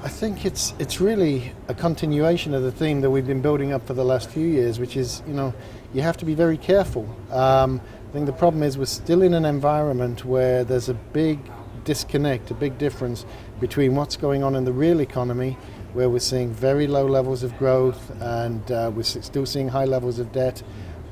I think it's really a continuation of the theme that we've been building up for the last few years, which is, you have to be very careful. I think the problem is we're still in an environment where there's a big disconnect, a big difference between what's going on in the real economy, where we're seeing very low levels of growth and we're still seeing high levels of debt,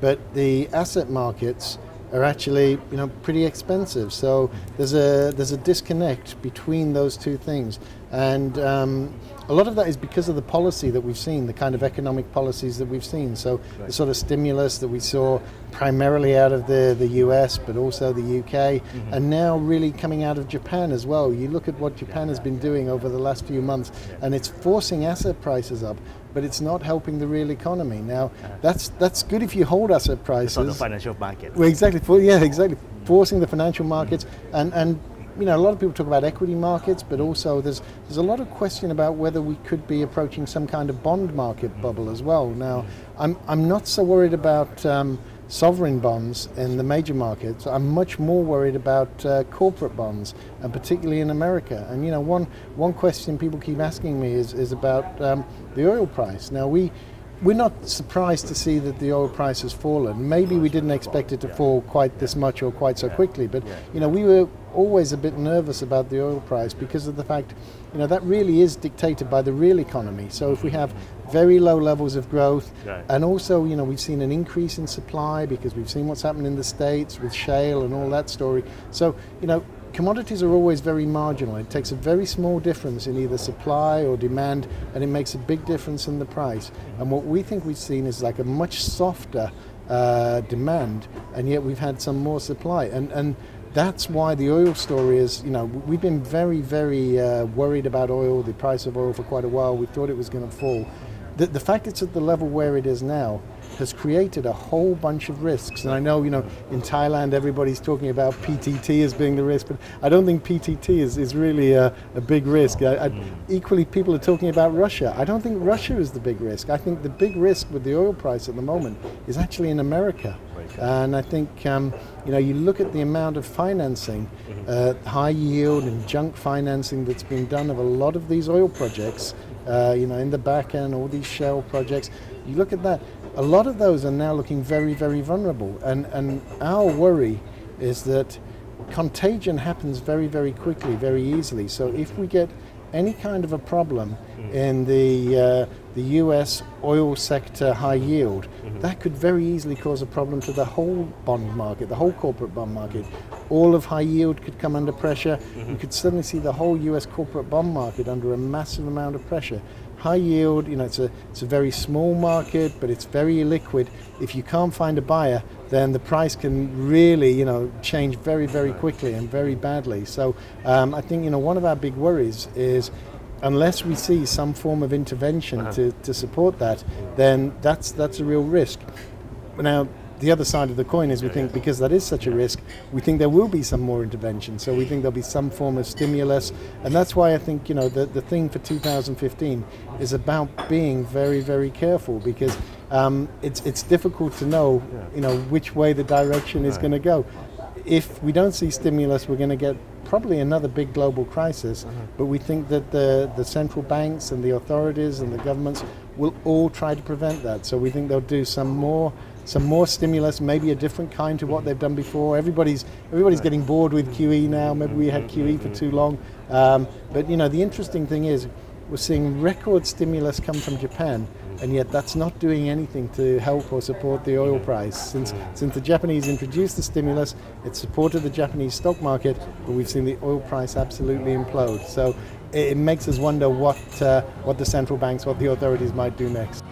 but the asset markets are actually, pretty expensive. So there's a disconnect between those two things, and a lot of that is because of the policy that we've seen, the kind of economic policies that we've seen. So the sort of stimulus that we saw primarily out of the US, but also the UK, and now really coming out of Japan as well. You look at what Japan has been doing over the last few months, and it's forcing asset prices up, but it's not helping the real economy. Now, that's good if you hold asset prices. It's not the financial market. Well, exactly. Exactly. Forcing the financial markets, and a lot of people talk about equity markets, but also there's a lot of question about whether we could be approaching some kind of bond market bubble as well. Now, I'm not so worried about sovereign bonds in the major markets. I'm much more worried about corporate bonds, and particularly in America. And one question people keep asking me is about the oil price. Now, we're not surprised to see that the oil price has fallen. Maybe we didn't expect it to fall quite this much or quite so quickly, but we were always a bit nervous about the oil price because of the fact, that really is dictated by the real economy. So if we have very low levels of growth, and also, we've seen an increase in supply because we've seen what's happened in the States with shale and all that story. So, commodities are always very marginal. It takes a very small difference in either supply or demand, and it makes a big difference in the price. And what we think we've seen is like a much softer demand, and yet we've had some more supply. And that's why the oil story is, we've been very, very worried about oil, the price of oil for quite a while. We thought it was going to fall. The fact it's at the level where it is now has created a whole bunch of risks. And I know, in Thailand everybody's talking about PTT as being the risk, but I don't think PTT is really a big risk. Equally, people are talking about Russia. I don't think Russia is the big risk. I think the big risk with the oil price at the moment is actually in America. And I think, you look at the amount of financing, high yield and junk financing that's been done of a lot of these oil projects, in the back end, all these shale projects. You look at that, a lot of those are now looking very, very vulnerable. And our worry is that contagion happens very, very quickly, very easily. So if we get any kind of a problem in the US oil sector high yield, that could very easily cause a problem to the whole bond market, the whole corporate bond market. All of high yield could come under pressure. You could suddenly see the whole US corporate bond market under a massive amount of pressure. High yield, it's a very small market, but it's very illiquid. If you can't find a buyer, then the price can really, change very, very quickly and very badly. So I think, one of our big worries is unless we see some form of intervention to support that, then that's a real risk. Now, the other side of the coin is we think because that is such a risk, we think there will be some more intervention. So we think there'll be some form of stimulus. And that's why I think, the thing for 2015 is about being very, very careful because it's difficult to know, which way the direction is going to go. If we don't see stimulus, we're going to get probably another big global crisis, but we think that the central banks and the authorities and the governments will all try to prevent that. So we think they'll do some more stimulus, maybe a different kind to what they've done before. Everybody's getting bored with QE now. Maybe we had QE for too long. But the interesting thing is we're seeing record stimulus come from Japan, and yet that's not doing anything to help or support the oil price. Since the Japanese introduced the stimulus, it supported the Japanese stock market, but we've seen the oil price absolutely implode. So it makes us wonder what the central banks, what the authorities might do next.